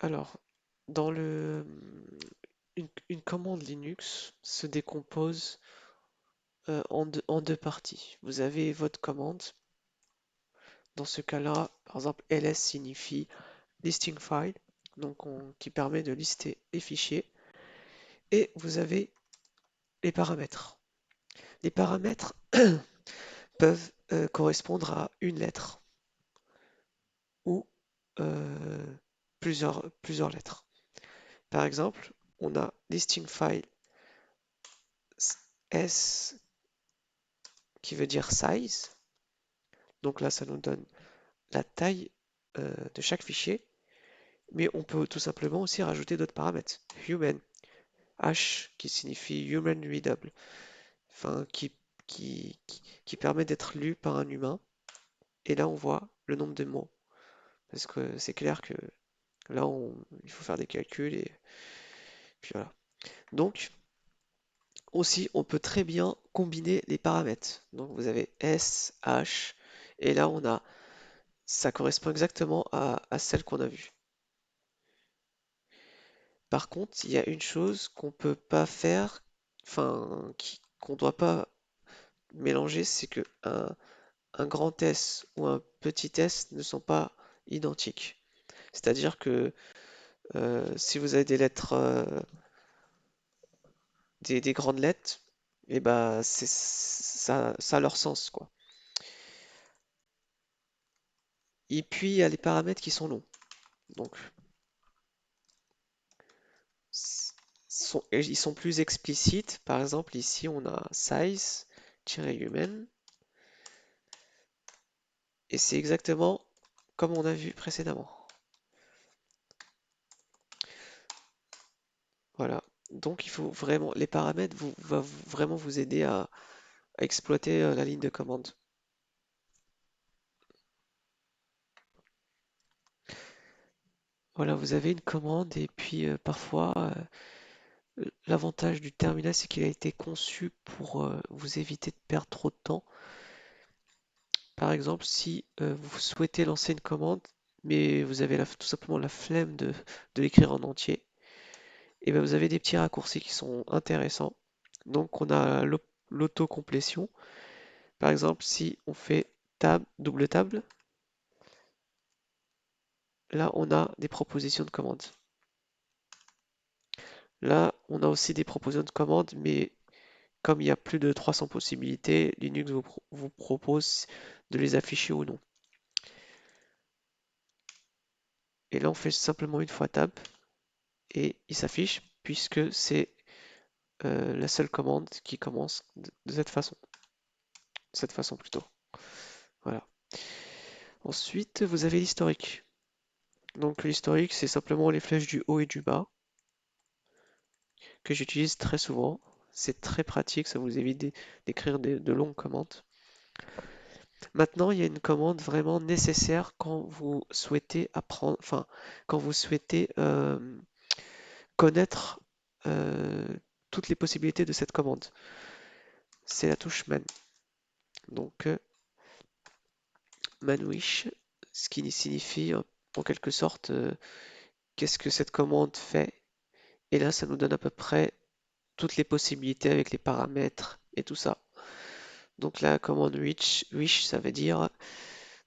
Alors, dans une commande Linux se décompose en deux parties. Vous avez votre commande. Dans ce cas-là, par exemple, ls signifie listing file, donc qui permet de lister les fichiers. Et vous avez les paramètres. Les paramètres peuvent correspondre à une lettre ou euh, plusieurs lettres. Par exemple, on a listing file S qui veut dire size. Donc là, ça nous donne la taille de chaque fichier. Mais on peut tout simplement aussi rajouter d'autres paramètres. Human, H qui signifie human readable, enfin qui permet d'être lu par un humain. Et là, on voit le nombre de mots. Parce que c'est clair que là, il faut faire des calculs et puis voilà. Donc, aussi, on peut très bien combiner les paramètres. Donc, vous avez S, H, et là, ça correspond exactement à celle qu'on a vue. Par contre, il y a une chose qu'on peut pas faire, enfin, qu'on doit pas mélanger, c'est que un grand S ou un petit s ne sont pas identiques. C'est-à-dire que si vous avez des lettres, des grandes lettres, et ben ça a leur sens, quoi. Et puis il y a les paramètres qui sont longs. Donc ils sont plus explicites. Par exemple, ici on a size-human et c'est exactement comme on a vu précédemment. Voilà. Donc il faut vraiment, les paramètres vont vraiment vous aider à exploiter la ligne de commande. Voilà, vous avez une commande et puis parfois l'avantage du terminal c'est qu'il a été conçu pour vous éviter de perdre trop de temps. Par exemple, si vous souhaitez lancer une commande mais vous avez tout simplement la flemme de l'écrire en entier, et bien vous avez des petits raccourcis qui sont intéressants. Donc on a l'autocomplétion. Par exemple, si on fait tab, double table, là on a des propositions de commandes. Là, on a aussi des propositions de commandes, mais comme il y a plus de 300 possibilités, Linux vous propose de les afficher ou non. Et là, on fait simplement une fois tab et il s'affiche puisque c'est la seule commande qui commence de cette façon. De cette façon plutôt. Voilà. Ensuite, vous avez l'historique. Donc l'historique, c'est simplement les flèches du haut et du bas que j'utilise très souvent. C'est très pratique, ça vous évite d'écrire de longues commandes. Maintenant, il y a une commande vraiment nécessaire quand vous souhaitez apprendre, enfin, quand vous souhaitez connaître euh, toutes les possibilités de cette commande. C'est la touche man. Donc, manwish, ce qui signifie en quelque sorte qu'est-ce que cette commande fait. Et là, ça nous donne à peu près toutes les possibilités avec les paramètres et tout ça. Donc la commande wish, ça veut dire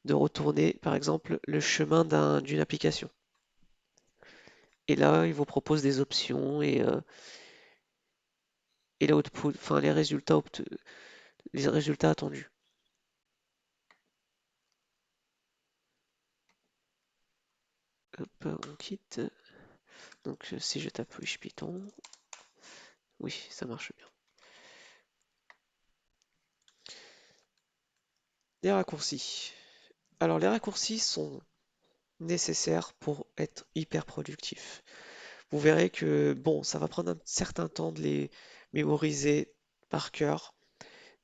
de retourner, par exemple, le chemin d'une application. Et là, il vous propose des options et l'output, enfin les résultats attendus. Hop, on quitte. Donc si je tape wish Python, oui, ça marche bien. Les raccourcis. Alors les raccourcis sont nécessaires pour être hyper productif. Vous verrez que bon, ça va prendre un certain temps de les mémoriser par cœur,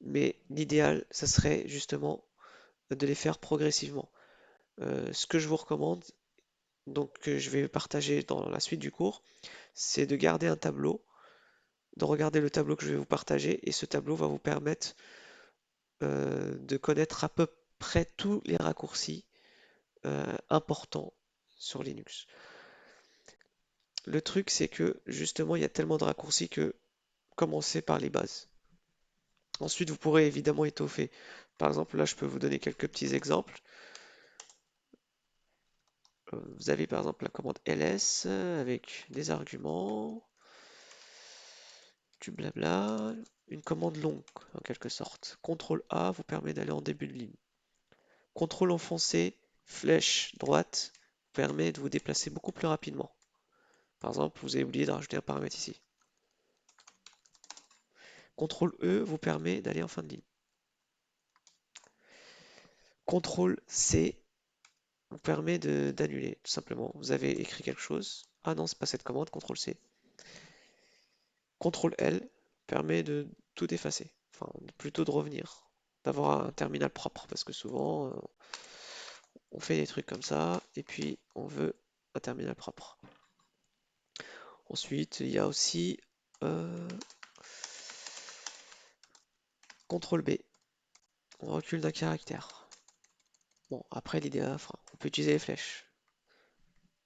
mais l'idéal, ça serait justement de les faire progressivement. Ce que je vous recommande, donc que je vais partager dans la suite du cours, c'est de garder un tableau, de regarder le tableau que je vais vous partager, et ce tableau va vous permettre de connaître à peu près tous les raccourcis importants sur Linux. Le truc, c'est que justement, il y a tellement de raccourcis que commencez par les bases. Ensuite, vous pourrez évidemment étoffer. Par exemple, là, je peux vous donner quelques petits exemples. Vous avez par exemple la commande ls avec des arguments, du blabla, une commande longue en quelque sorte. CTRL A vous permet d'aller en début de ligne. CTRL enfoncé, flèche droite, permet de vous déplacer beaucoup plus rapidement. Par exemple, vous avez oublié de rajouter un paramètre ici. CTRL E vous permet d'aller en fin de ligne. CTRL C vous permet d'annuler, tout simplement. Vous avez écrit quelque chose. Ah non, c'est pas cette commande, CTRL C. CTRL L permet de tout effacer. Enfin, plutôt de revenir. D'avoir un terminal propre. Parce que souvent, on fait des trucs comme ça. Et puis, on veut un terminal propre. Ensuite, il y a aussi CTRL B. On recule d'un caractère. Bon, après l'idée, enfin, on peut utiliser les flèches.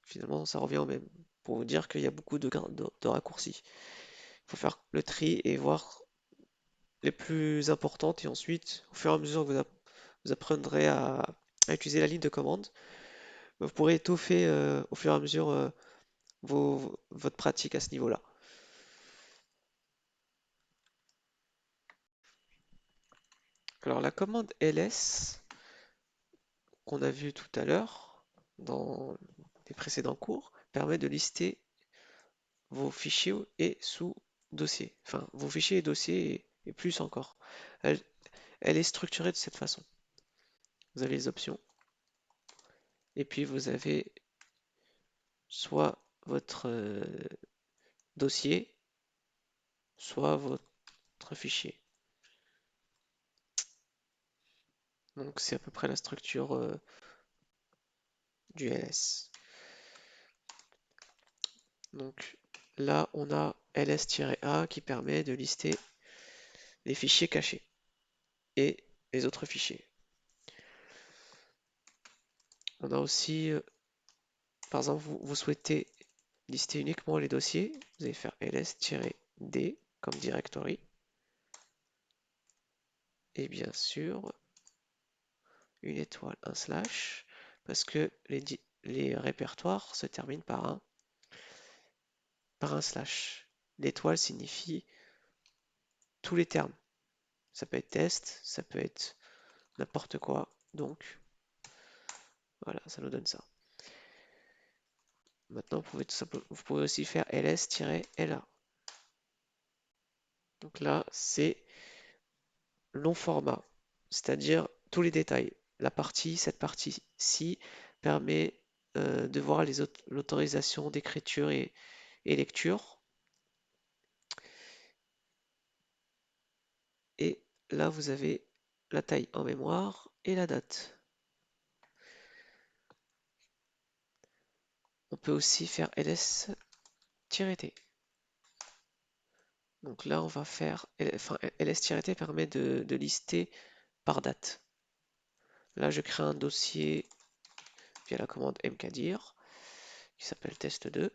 Finalement, ça revient au même. Pour vous dire qu'il y a beaucoup de raccourcis. Il faut faire le tri et voir les plus importantes. Et ensuite, au fur et à mesure que vous apprendrez à utiliser la ligne de commande, vous pourrez étoffer au fur et à mesure votre pratique à ce niveau-là. Alors la commande ls qu'on a vue tout à l'heure dans les précédents cours permet de lister vos fichiers et sous-dossiers. Enfin, vos fichiers et dossiers et plus encore. Elle, elle est structurée de cette façon. Vous avez les options et puis vous avez soit votre dossier, soit votre fichier. Donc c'est à peu près la structure du ls. Donc là, on a ls-a qui permet de lister les fichiers cachés et les autres fichiers. On a aussi, par exemple, vous souhaitez lister uniquement les dossiers, vous allez faire ls-d comme directory. Et bien sûr, une étoile, un slash, parce que les répertoires se terminent par un slash. L'étoile signifie tous les termes. Ça peut être test, ça peut être n'importe quoi. Donc, voilà, ça nous donne ça. Maintenant, vous pouvez aussi faire ls-la. Donc là, c'est long format, c'est-à-dire tous les détails. Cette partie-ci permet de voir l'autorisation d'écriture et lecture. Et là, vous avez la taille en mémoire et la date. On peut aussi faire ls-t. Donc là, on va faire, enfin, ls-t permet de lister par date. Là, je crée un dossier via la commande mkdir qui s'appelle test2,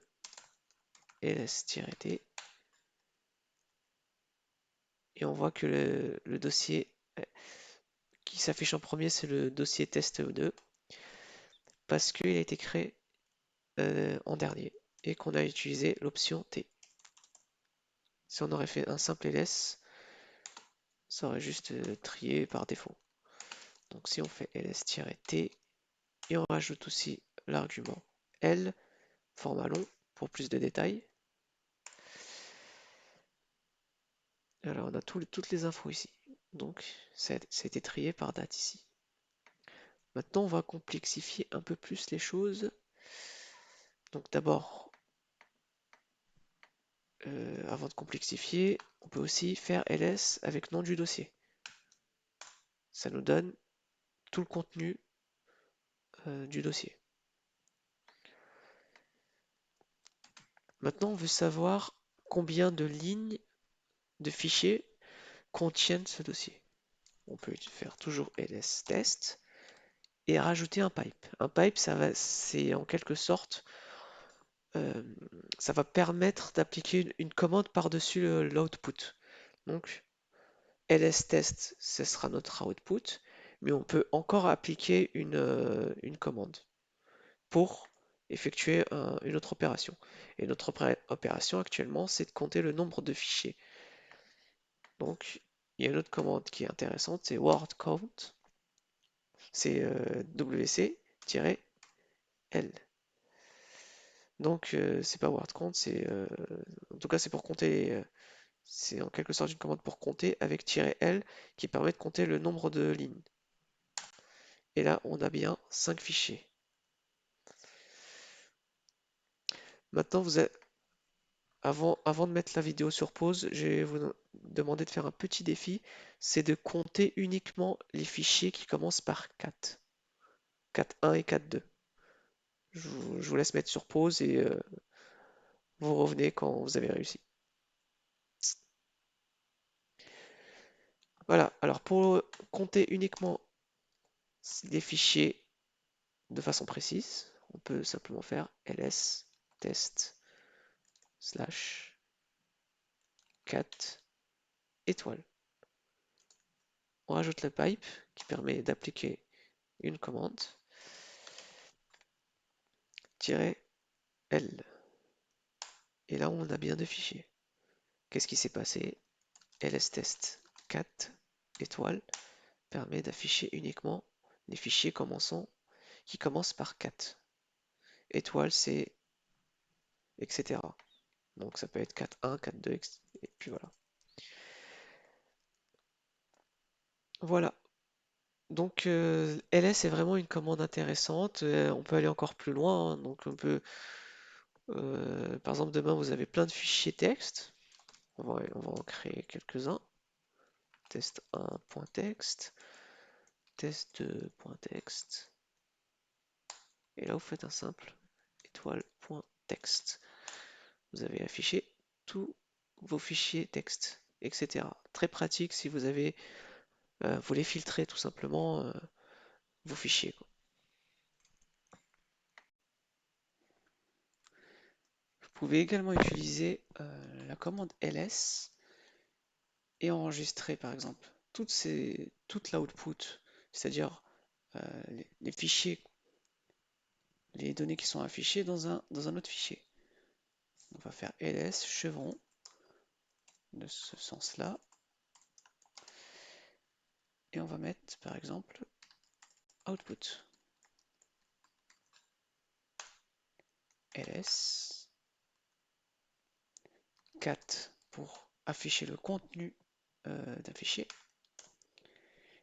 ls-t, et on voit que le dossier qui s'affiche en premier, c'est le dossier test2, parce qu'il a été créé en dernier, et qu'on a utilisé l'option T. Si on aurait fait un simple ls, ça aurait juste trié par défaut. Donc si on fait ls-t, et on rajoute aussi l'argument L, format long, pour plus de détails. Alors on a toutes les infos ici. Donc ça a été trié par date ici. Maintenant on va complexifier un peu plus les choses. Donc d'abord, avant de complexifier, on peut aussi faire ls avec nom du dossier. Ça nous donne tout le contenu du dossier. Maintenant on veut savoir combien de lignes de fichiers contiennent ce dossier. On peut faire toujours ls test et rajouter un pipe. Un pipe, c'est en quelque sorte euh, ça va permettre d'appliquer une commande par-dessus l'output. Donc, ls-test, ce sera notre output, mais on peut encore appliquer une commande pour effectuer une autre opération. Et notre opération actuellement, c'est de compter le nombre de fichiers. Donc, il y a une autre commande qui est intéressante, c'est word count, c'est wc-l. Donc, c'est pas word count, en tout cas, c'est pour compter, c'est en quelque sorte une commande pour compter avec "-l" qui permet de compter le nombre de lignes. Et là, on a bien 5 fichiers. Maintenant, avant de mettre la vidéo sur pause, je vais vous demander de faire un petit défi, c'est de compter uniquement les fichiers qui commencent par 4. 4.1 et 4.2. Je vous laisse mettre sur pause et vous revenez quand vous avez réussi. Voilà, alors pour compter uniquement les fichiers de façon précise, on peut simplement faire ls test slash 4 étoiles. On rajoute la pipe qui permet d'appliquer une commande "-l". Et là, on a bien deux fichiers. Qu'est-ce qui s'est passé? lstest 4 étoiles permet d'afficher uniquement les fichiers qui commencent par 4. Étoile, c'est etc. Donc ça peut être 4.1, 4.2, et puis voilà. Voilà. Donc ls est vraiment une commande intéressante. On peut aller encore plus loin, hein. Donc par exemple, demain vous avez plein de fichiers texte. On va en créer quelques-uns. test1.txt, test2.txt. Et là, vous faites un simple étoile.txt. Vous avez affiché tous vos fichiers texte, etc. Très pratique si vous voulez filtrer tout simplement vos fichiers, quoi. Vous pouvez également utiliser la commande ls et enregistrer par exemple toute l'output, c'est-à-dire les fichiers, les données qui sont affichées dans un autre fichier. On va faire ls chevron de ce sens-là. Et on va mettre par exemple output. ls 4 pour afficher le contenu d'un fichier.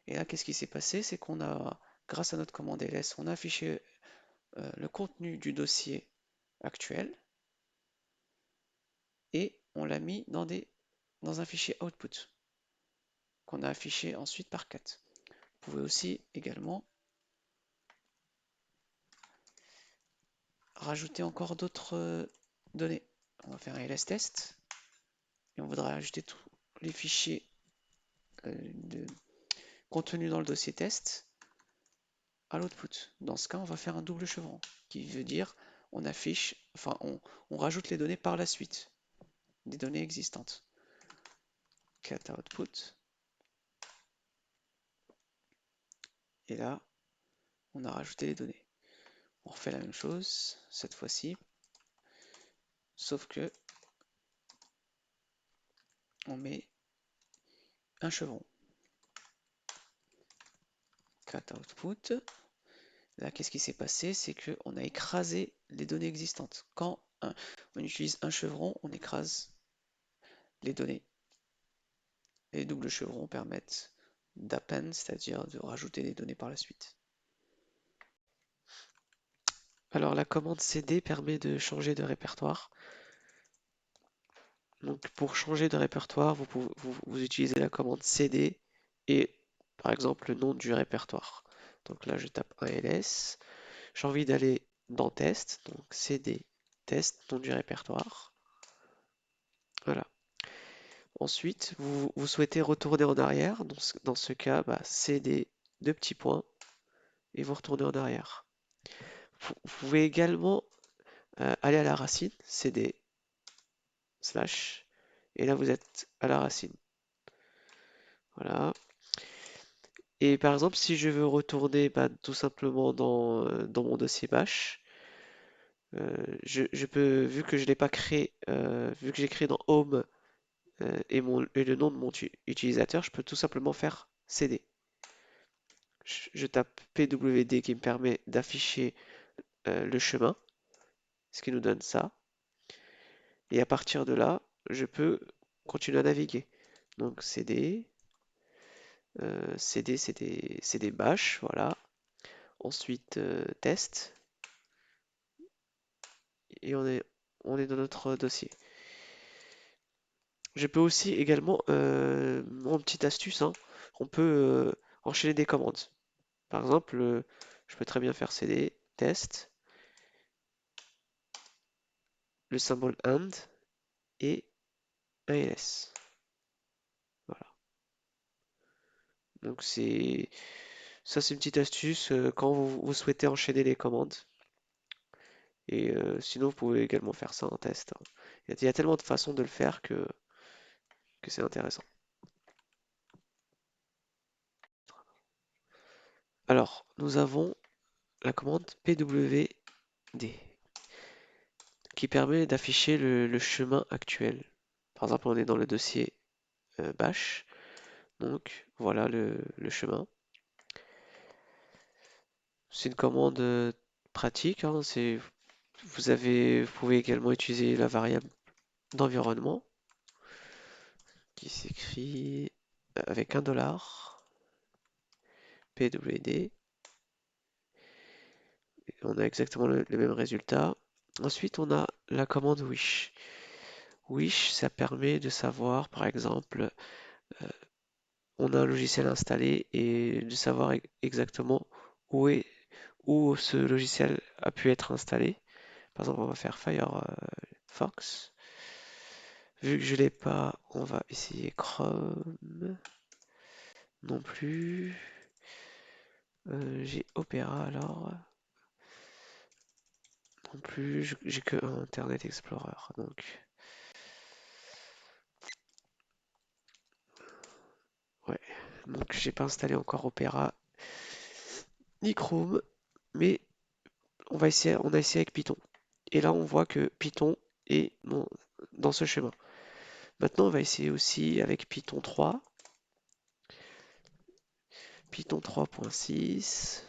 Et là, qu'est-ce qui s'est passé? C'est qu'on a, grâce à notre commande ls, on a affiché le contenu du dossier actuel et on l'a mis dans un fichier output qu'on a affiché ensuite par 4. Vous pouvez aussi également rajouter encore d'autres données. On va faire un ls test et on voudra ajouter tous les fichiers contenus dans le dossier test à l'output. Dans ce cas, on va faire un double chevron, qui veut dire on rajoute les données par la suite, des données existantes. Cat output. Et là, on a rajouté les données. On refait la même chose, cette fois-ci, sauf que on met un chevron. Cat output. Là, qu'est-ce qui s'est passé? C'est qu'on a écrasé les données existantes. Quand on utilise un chevron, on écrase les données. Les doubles chevrons permettent d'append, c'est-à-dire de rajouter des données par la suite. Alors la commande cd permet de changer de répertoire. Donc pour changer de répertoire, vous utilisez la commande cd et par exemple le nom du répertoire. Donc là je tape un ls. J'ai envie d'aller dans test, donc cd test, nom du répertoire. Voilà. Ensuite, vous souhaitez retourner en arrière. Dans ce cas, cd deux petits points et vous retournez en arrière. Vous pouvez également allez à la racine, cd slash, et là vous êtes à la racine. Voilà. Et par exemple, si je veux retourner bah, tout simplement dans mon dossier bash, je peux, vu que je l'ai pas créé, vu que j'ai créé dans home et le nom de mon utilisateur, je peux tout simplement faire cd. Je tape pwd qui me permet d'afficher le chemin, ce qui nous donne ça. Et à partir de là, je peux continuer à naviguer. Donc cd bash, voilà. Ensuite test, et on est dans notre dossier. Je peux aussi également, mon petite astuce, hein, on peut enchaîner des commandes. Par exemple, je peux très bien faire cd test, le symbole and et un ls. Voilà. Donc ça c'est une petite astuce quand vous souhaitez enchaîner les commandes. Et sinon vous pouvez également faire ça en test, hein. Il y a tellement de façons de le faire que c'est intéressant. Alors, nous avons la commande pwd qui permet d'afficher le chemin actuel. Par exemple, on est dans le dossier bash, donc voilà le chemin. C'est une commande pratique, hein, vous pouvez également utiliser la variable d'environnement qui s'écrit avec $, pwd. On a exactement le même résultat. Ensuite, on a la commande wish. Wish, ça permet de savoir, par exemple, on a un logiciel installé et de savoir exactement où ce logiciel a pu être installé. Par exemple, on va faire Firefox. Vu que je l'ai pas, on va essayer Chrome. Non plus. J'ai Opera alors. Non plus. J'ai que Internet Explorer. Donc, ouais. Donc, j'ai pas installé encore Opera ni Chrome. Mais on a essayé avec Python. Et là, on voit que Python est dans ce chemin. Maintenant, on va essayer aussi avec Python 3. Python 3.6,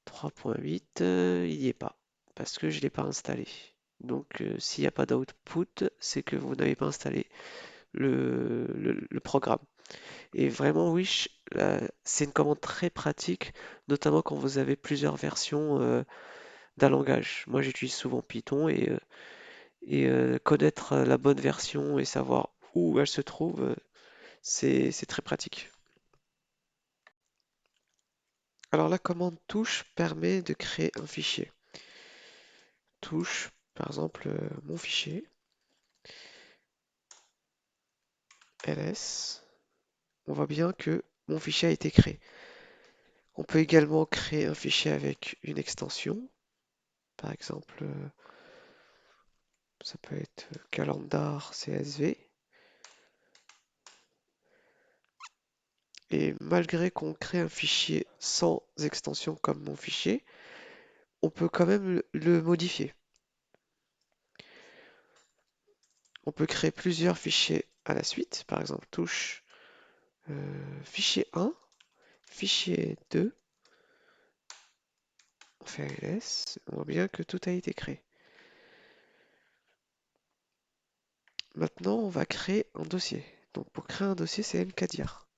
3.8, il n'y est pas, parce que je ne l'ai pas installé. Donc, s'il n'y a pas d'output, c'est que vous n'avez pas installé le programme. Et vraiment, Wish, c'est une commande très pratique, notamment quand vous avez plusieurs versions d'un langage. Moi, j'utilise souvent Python et connaître la bonne version et savoir où elle se trouve, c'est très pratique. Alors la commande touche permet de créer un fichier. Touche, par exemple, mon fichier, ls. On voit bien que mon fichier a été créé. On peut également créer un fichier avec une extension. Par exemple, ça peut être calendar CSV. Et malgré qu'on crée un fichier sans extension comme mon fichier, on peut quand même le modifier. On peut créer plusieurs fichiers à la suite. Par exemple, touche fichier 1, fichier 2. On fait ls. On voit bien que tout a été créé. Maintenant, on va créer un dossier. Donc, pour créer un dossier, c'est mkdir.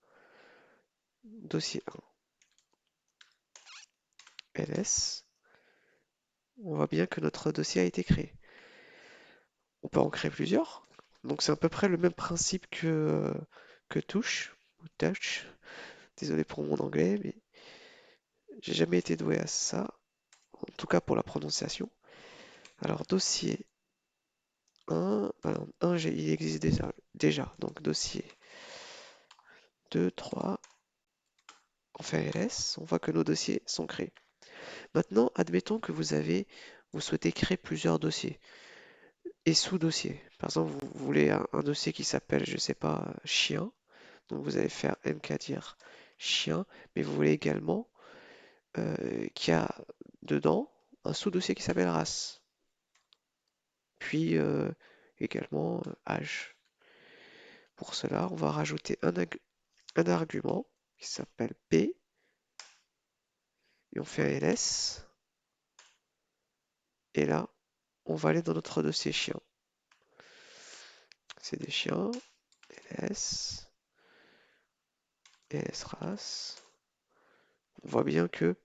Dossier 1, ls. On voit bien que notre dossier a été créé. On peut en créer plusieurs. Donc, c'est à peu près le même principe que touch ou touch. Désolé pour mon anglais, mais j'ai jamais été doué à ça. En tout cas, pour la prononciation. Alors, dossier 1, alors, 1 il existe déjà. Donc, dossier 2, 3. On fait ls. On voit que nos dossiers sont créés. Maintenant, admettons que vous souhaitez créer plusieurs dossiers et sous-dossiers. Par exemple, vous voulez un dossier qui s'appelle, je sais pas, chien. Donc vous allez faire mkdir chien, mais vous voulez également qu'il y a dedans un sous-dossier qui s'appelle race. Puis également âge. Pour cela, on va rajouter un argument qui s'appelle p, et on fait un ls, et là, on va aller dans notre dossier chien. C'est des chiens, ls, ls race. On voit bien que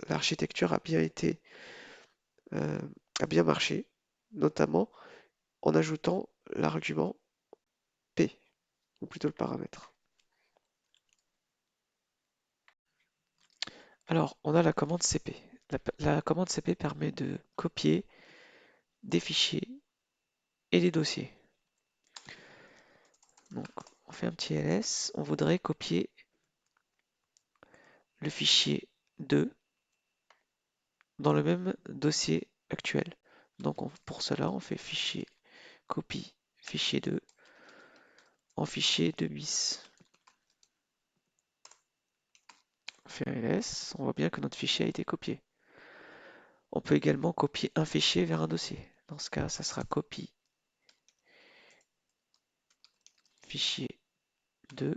l'architecture euh, a bien marché, notamment en ajoutant l'argument p, ou plutôt le paramètre. Alors, on a la commande cp. La commande cp permet de copier des fichiers et des dossiers. Donc, on fait un petit ls. On voudrait copier le fichier 2 dans le même dossier actuel. Donc, pour cela, on fait fichier copie fichier 2 en fichier 2 bis. On fait un ls. On voit bien que notre fichier a été copié. On peut également copier un fichier vers un dossier. Dans ce cas, ça sera copie fichier 2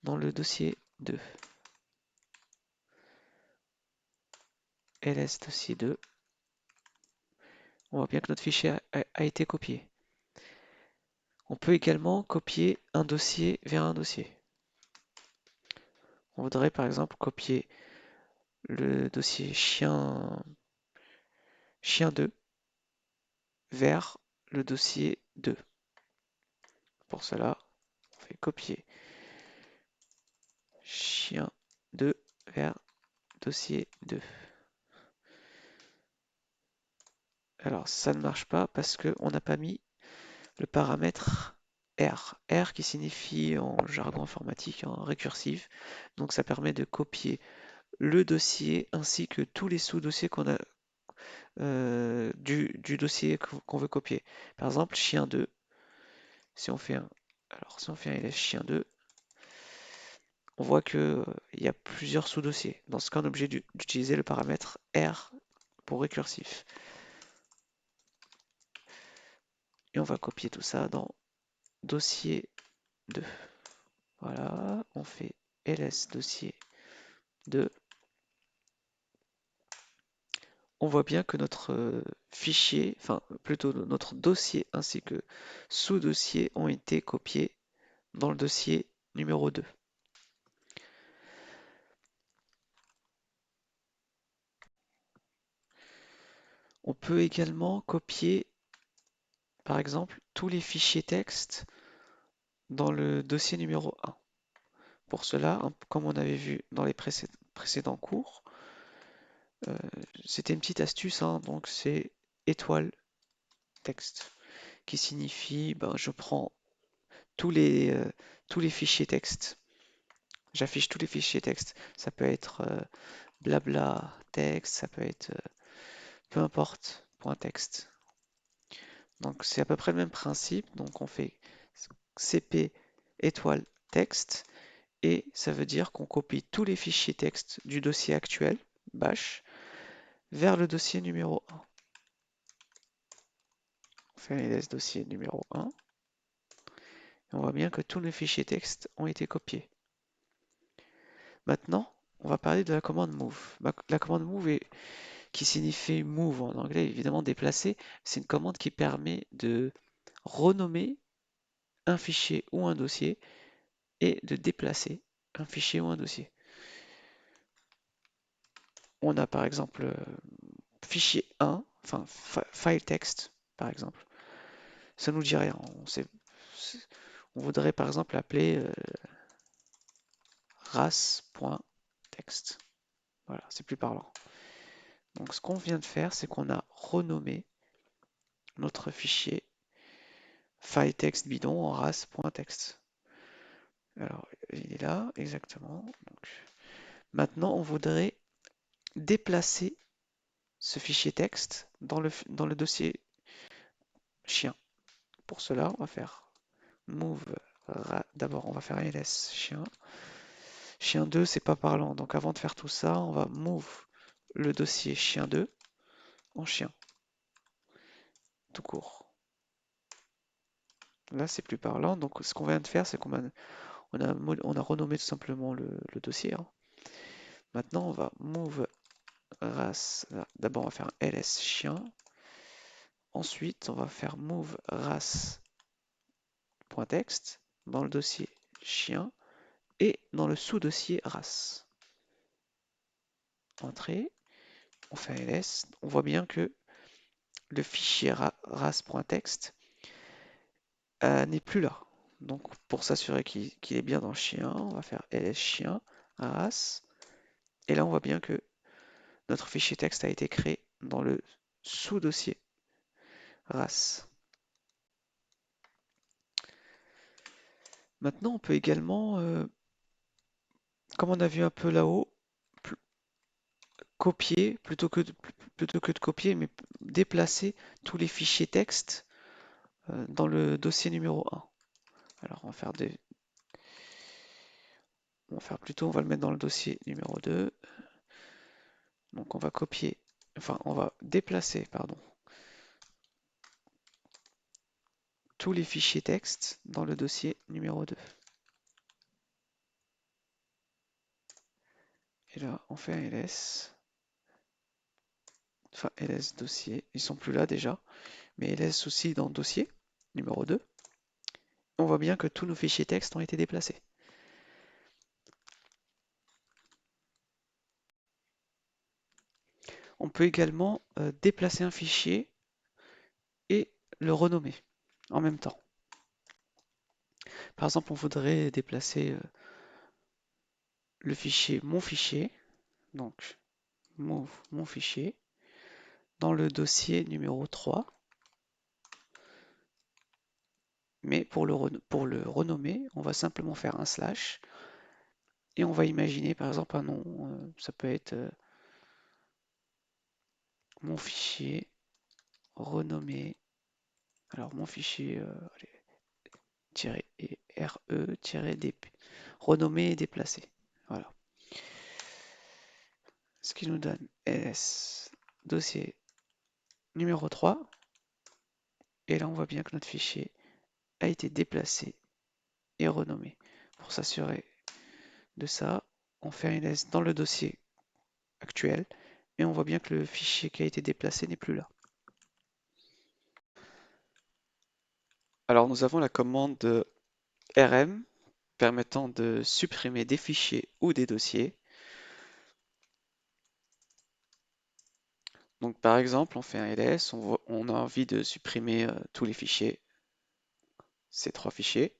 dans le dossier 2. ls dossier 2. On voit bien que notre fichier a été copié. On peut également copier un dossier vers un dossier. On voudrait par exemple copier le dossier chien 2 vers le dossier 2. Pour cela, on fait copier chien 2 vers dossier 2. Alors ça ne marche pas parce qu'on n'a pas mis le paramètre R qui signifie en jargon informatique en récursif. Donc ça permet de copier le dossier ainsi que tous les sous-dossiers qu'on a du dossier qu'on veut copier. Par exemple, chien 2, si on fait un ls chien 2, on voit que il y a plusieurs sous-dossiers. Dans ce cas, on est obligé d'utiliser le paramètre R pour récursif. Et on va copier tout ça dans dossier 2. Voilà, on fait ls dossier 2. On voit bien que notre fichier, enfin plutôt notre dossier ainsi que sous-dossier ont été copiés dans le dossier numéro 2. On peut également copier, par exemple, tous les fichiers texte dans le dossier numéro 1. Pour cela, comme on avait vu dans les précédents cours, euh, c'était une petite astuce, hein, donc c'est étoile texte, qui signifie, ben, je prends tous les fichiers texte, j'affiche tous les fichiers texte, ça peut être blabla texte, ça peut être peu importe, point texte. Donc c'est à peu près le même principe, donc on fait cp étoile texte, et ça veut dire qu'on copie tous les fichiers texte du dossier actuel, bash, vers le dossier numéro 1. On fait un ls dossier numéro 1, et on voit bien que tous les fichiers texte ont été copiés. Maintenant, on va parler de la commande move. La commande move, qui signifie move en anglais, évidemment déplacer, c'est une commande qui permet de renommer un fichier ou un dossier et de déplacer un fichier ou un dossier. On a par exemple fichier 1, enfin file text par exemple. Ça nous dit rien. On voudrait par exemple appeler race.text. Voilà, c'est plus parlant. Donc ce qu'on vient de faire, c'est qu'on a renommé notre fichier file text bidon en race.text. Alors il est là, exactement. Donc, maintenant on voudrait déplacer ce fichier texte dans le dossier chien. Pour cela, on va faire move, d'abord on va faire ls chien. Chien 2, c'est pas parlant, donc avant de faire tout ça, on va move le dossier chien 2 en chien, tout court. Là, c'est plus parlant, donc ce qu'on vient de faire, c'est on a renommé tout simplement le dossier, hein. Maintenant, on va move race. D'abord, on va faire ls chien. Ensuite, on va faire move race.text dans le dossier chien et dans le sous-dossier race. Entrée, on fait ls. On voit bien que le fichier race.text n'est plus là. Donc, pour s'assurer qu'il est bien dans chien, on va faire ls chien race. Et là, on voit bien que notre fichier texte a été créé dans le sous-dossier race. Maintenant, on peut également, comme on a vu un peu là-haut, copier, plutôt que de copier, mais déplacer tous les fichiers texte dans le dossier numéro 1. Alors, on va le mettre dans le dossier numéro 2. Donc, on va copier, enfin, on va déplacer, pardon, tous les fichiers texte dans le dossier numéro 2. Et là, on fait un ls, enfin ls dossier, ils sont plus là déjà, mais ls aussi dans le dossier numéro 2. On voit bien que tous nos fichiers texte ont été déplacés. On peut également déplacer un fichier et le renommer en même temps. Par exemple, on voudrait déplacer le fichier mon fichier, donc move mon fichier, dans le dossier numéro 3. Mais pour le renommer, on va simplement faire un slash et on va imaginer par exemple un nom. Ça peut être mon fichier renommé. Alors mon fichier -re-dp, renommé et déplacé. Voilà. Ce qui nous donne ls dossier numéro 3. Et là, on voit bien que notre fichier a été déplacé et renommé. Pour s'assurer de ça, on fait un ls dans le dossier actuel et on voit bien que le fichier qui a été déplacé n'est plus là. Alors nous avons la commande rm permettant de supprimer des fichiers ou des dossiers. Donc par exemple, on fait un ls, on a envie de supprimer tous les fichiers, ces 3 fichiers.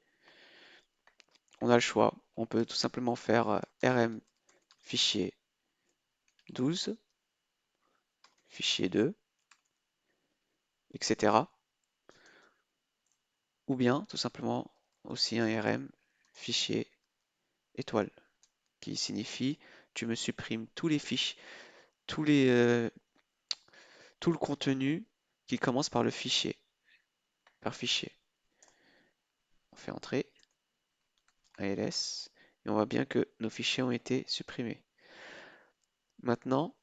On a le choix, on peut tout simplement faire rm fichier 12, fichier 2, etc. Ou bien tout simplement aussi un rm fichier étoile, qui signifie tu me supprimes tous les fichiers, tout le contenu qui commence par le fichier, par fichier. On fait entrer ALS et on voit bien que nos fichiers ont été supprimés. Maintenant,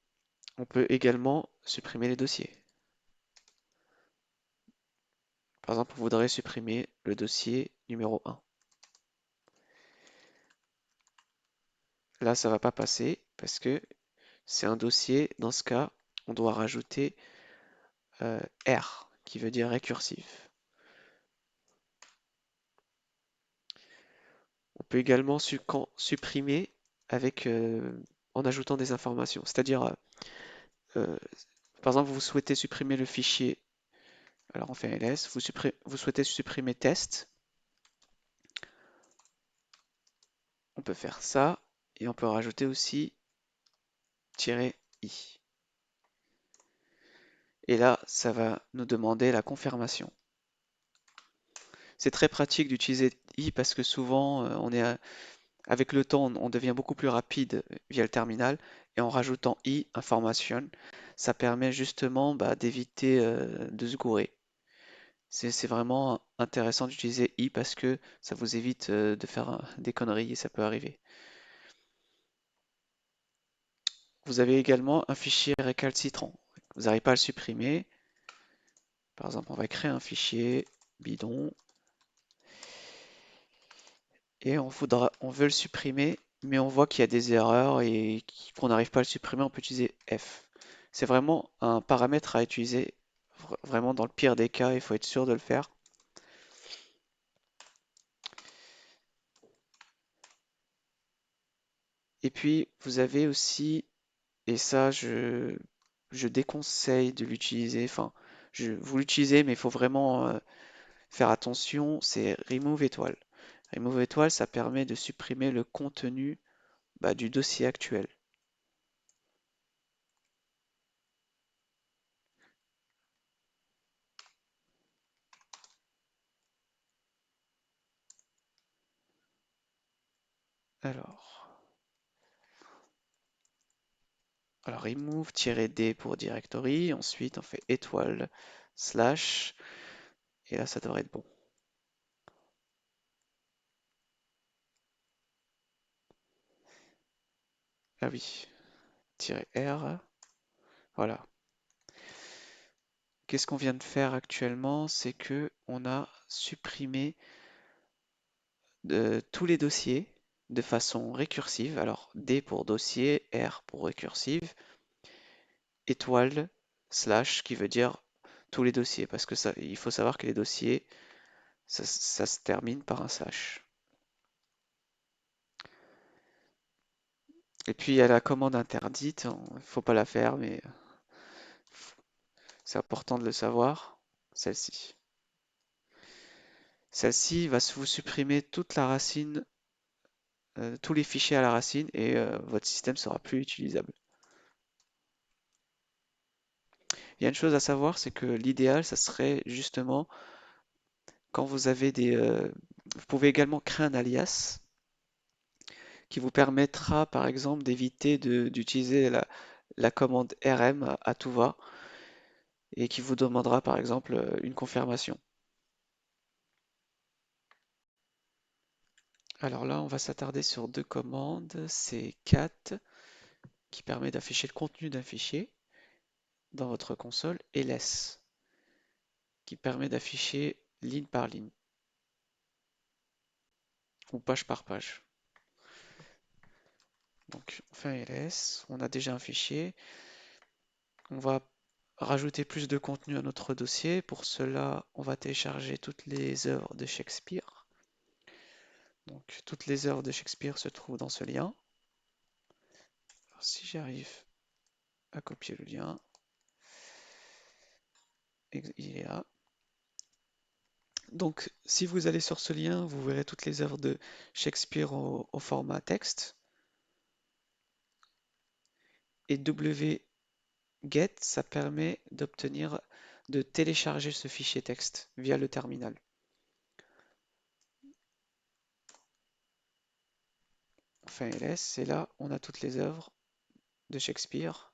on peut également supprimer les dossiers. Par exemple, on voudrait supprimer le dossier numéro 1. Là, ça ne va pas passer parce que c'est un dossier. Dans ce cas, on doit rajouter R, qui veut dire récursif. On peut également supprimer en ajoutant des informations. C'est-à-dire, euh, par exemple, vous souhaitez supprimer le fichier. Alors on fait ls, vous souhaitez supprimer test. On peut faire ça et on peut rajouter aussi -i. Et là, ça va nous demander la confirmation. C'est très pratique d'utiliser i parce que souvent, avec le temps, on devient beaucoup plus rapide via le terminal et en rajoutant i, information, ça permet justement d'éviter de se gourer. C'est vraiment intéressant d'utiliser i parce que ça vous évite de faire des conneries et ça peut arriver. Vous avez également un fichier récalcitrant. Vous n'arrivez pas à le supprimer. Par exemple, on va créer un fichier bidon et on veut le supprimer, mais on voit qu'il y a des erreurs et qu'on n'arrive pas à le supprimer, on peut utiliser F. C'est vraiment un paramètre à utiliser vraiment dans le pire des cas, il faut être sûr de le faire. Et puis, vous avez aussi, et ça, je déconseille de l'utiliser, enfin, vous l'utilisez, mais il faut vraiment faire attention, c'est Remove étoile. Remove étoile, ça permet de supprimer le contenu du dossier actuel. Alors, alors remove-d pour directory, ensuite on fait étoile slash, et là ça devrait être bon. Ah oui, -r, voilà. Qu'est-ce qu'on vient de faire actuellement? C'est que on a supprimé tous les dossiers de façon récursive. Alors D pour dossier, R pour récursive, étoile, slash, qui veut dire tous les dossiers, parce que ça, il faut savoir que les dossiers, ça se termine par un slash. Et puis il y a la commande interdite, il ne faut pas la faire, mais c'est important de le savoir, celle-ci. Celle-ci va vous supprimer toute la racine, tous les fichiers à la racine, et votre système sera plus utilisable. Il y a une chose à savoir, c'est que l'idéal, ça serait justement quand vous avez vous pouvez également créer un alias qui vous permettra, par exemple, d'éviter d'utiliser la commande rm à tout va et qui vous demandera, par exemple, une confirmation. Alors là, on va s'attarder sur deux commandes. C'est cat qui permet d'afficher le contenu d'un fichier dans votre console et less qui permet d'afficher ligne par ligne ou page par page. Donc on fait un ls, on a déjà un fichier, on va rajouter plus de contenu à notre dossier. Pour cela, on va télécharger toutes les œuvres de Shakespeare. Donc toutes les œuvres de Shakespeare se trouvent dans ce lien. Alors, si j'arrive à copier le lien, il est là. Donc si vous allez sur ce lien, vous verrez toutes les œuvres de Shakespeare au format texte. Et wget, ça permet de télécharger ce fichier texte via le terminal. On fait un ls et là, on a toutes les œuvres de Shakespeare.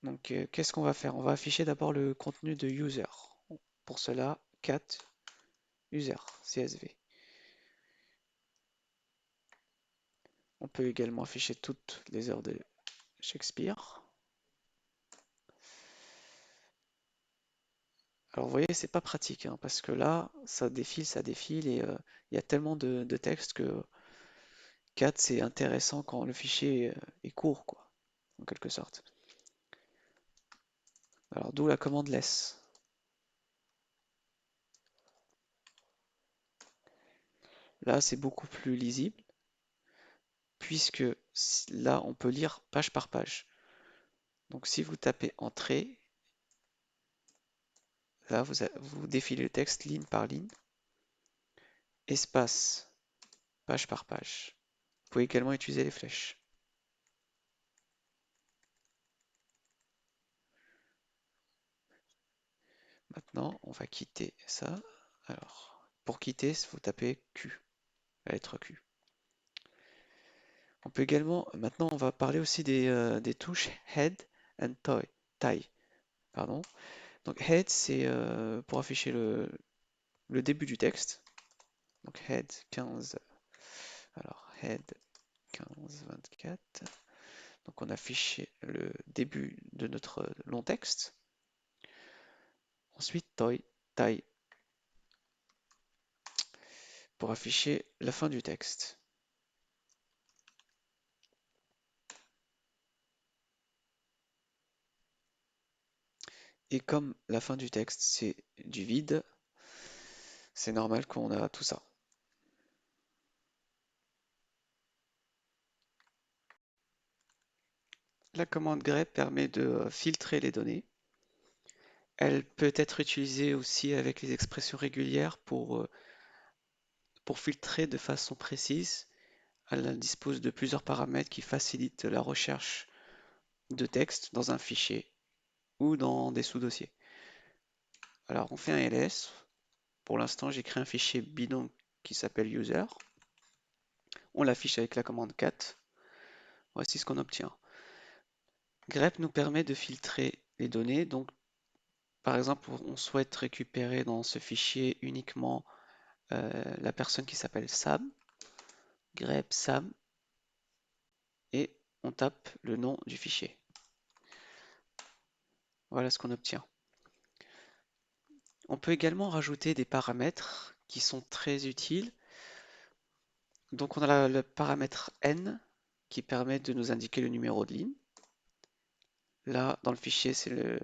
Donc, qu'est-ce qu'on va faire? On va afficher d'abord le contenu de user. Pour cela, cat user CSV. On peut également afficher toutes les œuvres de Shakespeare. Alors, vous voyez, c'est pas pratique hein, parce que là, ça défile et il y a tellement de texte que cat c'est intéressant quand le fichier est court, quoi, en quelque sorte. Alors, d'où la commande less. Là, c'est beaucoup plus lisible puisque là, on peut lire page par page. Donc, si vous tapez entrée, là, vous défilez le texte ligne par ligne, espace, page par page. Vous pouvez également utiliser les flèches. Maintenant, on va quitter ça. Alors, pour quitter, vous tapez Q, la lettre Q. On peut également, maintenant on va parler aussi des touches head and tie, pardon. Donc head c'est pour afficher le début du texte. Donc head 15, alors head 15, 24. Donc on affiche le début de notre long texte. Ensuite tie pour afficher la fin du texte. Et comme la fin du texte c'est du vide, c'est normal qu'on a tout ça. La commande grep permet de filtrer les données. Elle peut être utilisée aussi avec les expressions régulières pour filtrer de façon précise. Elle dispose de plusieurs paramètres qui facilitent la recherche de texte dans un fichier ou dans des sous-dossiers. Alors on fait un ls. Pour l'instant, j'ai créé un fichier bidon qui s'appelle user. On l'affiche avec la commande cat. Voici ce qu'on obtient. grep nous permet de filtrer les données. Donc, par exemple, on souhaite récupérer dans ce fichier uniquement la personne qui s'appelle Sam. grep Sam et on tape le nom du fichier. Voilà ce qu'on obtient. On peut également rajouter des paramètres qui sont très utiles. Donc on a le paramètre n qui permet de nous indiquer le numéro de ligne. Là, dans le fichier, c'est le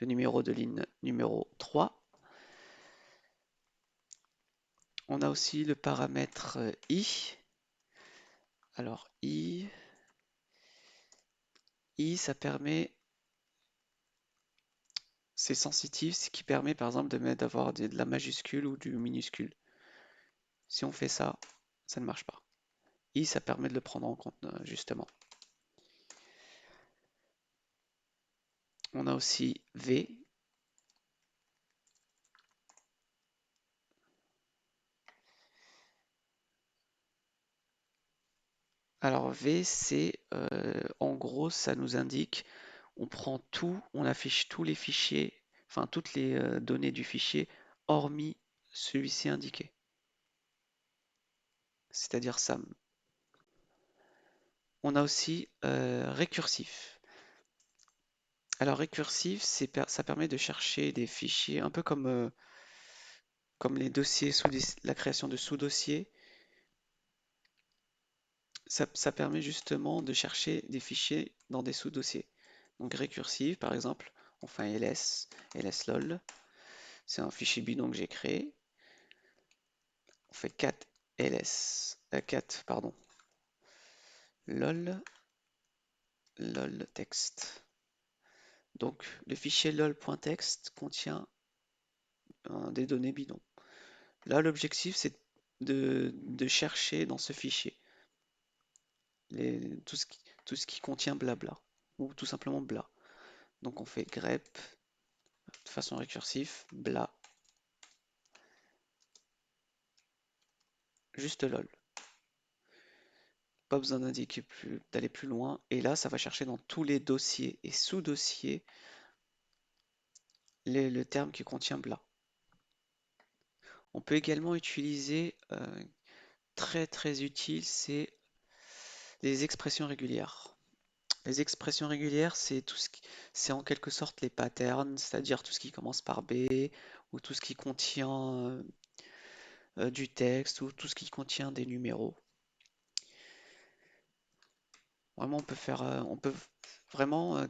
numéro de ligne numéro 3. On a aussi le paramètre i. Alors i ça permet, c'est sensitif, ce qui permet par exemple d'avoir de la majuscule ou du minuscule. Si on fait ça, ça ne marche pas. I, ça permet de le prendre en compte justement. On a aussi V. Alors V, c'est en gros, ça nous indique, on prend tout, on affiche tous les fichiers, enfin toutes les données du fichier, hormis celui-ci indiqué, c'est-à-dire Sam. On a aussi récursif. Alors récursif, ça permet de chercher des fichiers, un peu comme les dossiers la création de sous-dossiers. Ça permet justement de chercher des fichiers dans des sous-dossiers. Donc récursif, par exemple, on fait un lslol, c'est un fichier bidon que j'ai créé. On fait cat cat, pardon, lol, lol text. Donc le fichier lol.txt contient des données bidons. Là, l'objectif, c'est de chercher dans ce fichier tout ce qui contient blabla, ou tout simplement bla. Donc on fait grep de façon récursive, bla, juste lol. Pas besoin d'aller plus loin. Et là, ça va chercher dans tous les dossiers et sous-dossiers le terme qui contient bla. On peut également utiliser, très très utile, c'est les expressions régulières. Les expressions régulières, c'est en quelque sorte les patterns, c'est-à-dire tout ce qui commence par B ou tout ce qui contient du texte ou tout ce qui contient des numéros. Vraiment, on peut vraiment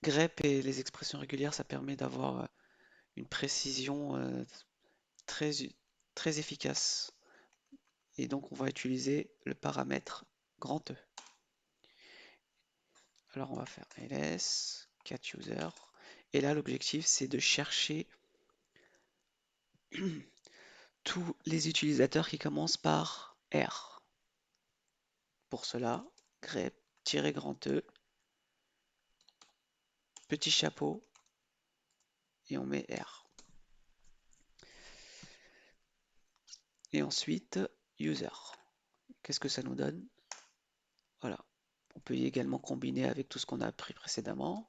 grep et les expressions régulières, ça permet d'avoir une précision très, très efficace. Et donc, on va utiliser le paramètre grand E. Alors, on va faire ls cat user. Et là, l'objectif, c'est de chercher tous les utilisateurs qui commencent par R. Pour cela, grep-grand E, petit chapeau, et on met R. Et ensuite, user. Qu'est-ce que ça nous donne? On peut également combiner avec tout ce qu'on a appris précédemment,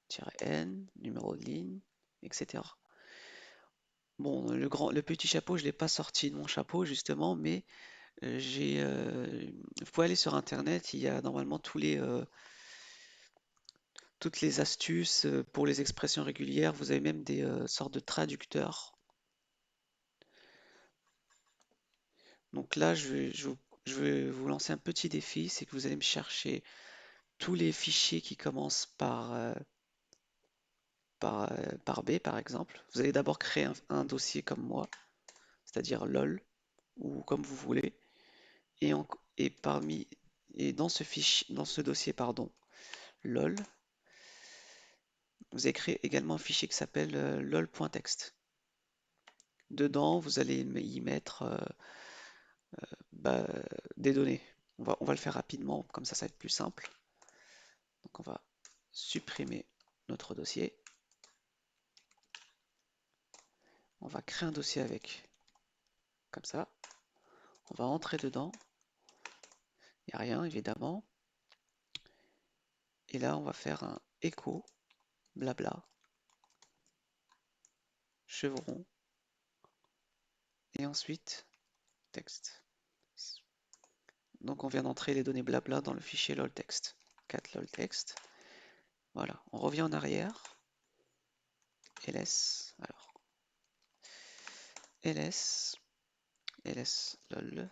-n, numéro de ligne, etc. Bon, le petit chapeau, je ne l'ai pas sorti de mon chapeau justement, mais vous pouvez aller sur Internet, il y a normalement toutes les astuces pour les expressions régulières. Vous avez même des sortes de traducteurs. Donc là, je vais vous lancer un petit défi, c'est que vous allez me chercher tous les fichiers qui commencent par B, par exemple. Vous allez d'abord créer un dossier comme moi, c'est-à-dire LOL, ou comme vous voulez. Et, et dans ce fichier, dans ce dossier, pardon, LOL, vous allez créer également un fichier qui s'appelle lol.txt. Dedans, vous allez y mettre bah, des données. On va le faire rapidement, comme ça va être plus simple. Donc on va supprimer notre dossier. On va créer un dossier avec, comme ça. On va entrer dedans. Il n'y a rien, évidemment. Et là, on va faire un écho, blabla, chevron, et ensuite texte. Donc on vient d'entrer les données blabla dans le fichier loltext. Cat loltext. Voilà, on revient en arrière. ls, alors, ls, lol.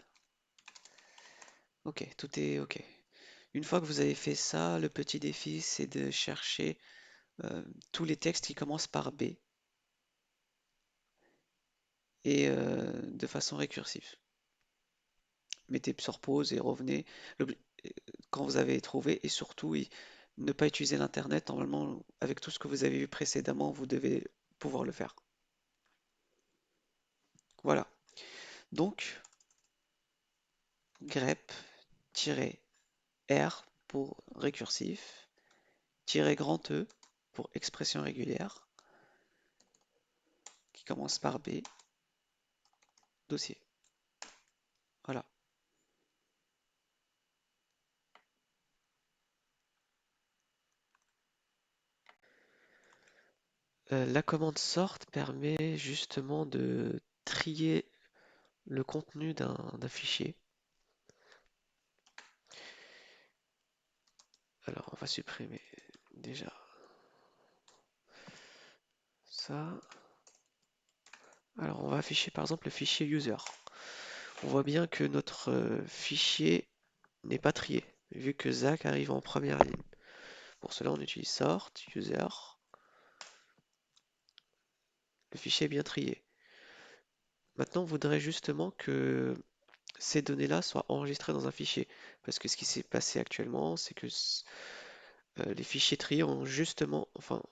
Ok, tout est ok. Une fois que vous avez fait ça, le petit défi, c'est de chercher tous les textes qui commencent par B et de façon récursive. Mettez sur pause et revenez quand vous avez trouvé et surtout ne pas utiliser l'internet. Normalement, avec tout ce que vous avez vu précédemment, vous devez pouvoir le faire. Voilà. Donc, grep-r pour récursif, grand E pour expression régulière, qui commence par B, dossier. Voilà. La commande sort permet justement de trier le contenu d'un fichier. Alors, on va supprimer déjà ça. Alors, on va afficher par exemple le fichier user. On voit bien que notre fichier n'est pas trié, vu que Zach arrive en première ligne. Pour cela, on utilise sort, user. Le fichier est bien trié. Maintenant, on voudrait justement que ces données-là soient enregistrées dans un fichier. Parce que ce qui s'est passé actuellement, c'est que les fichiers triés ont justement, enfin,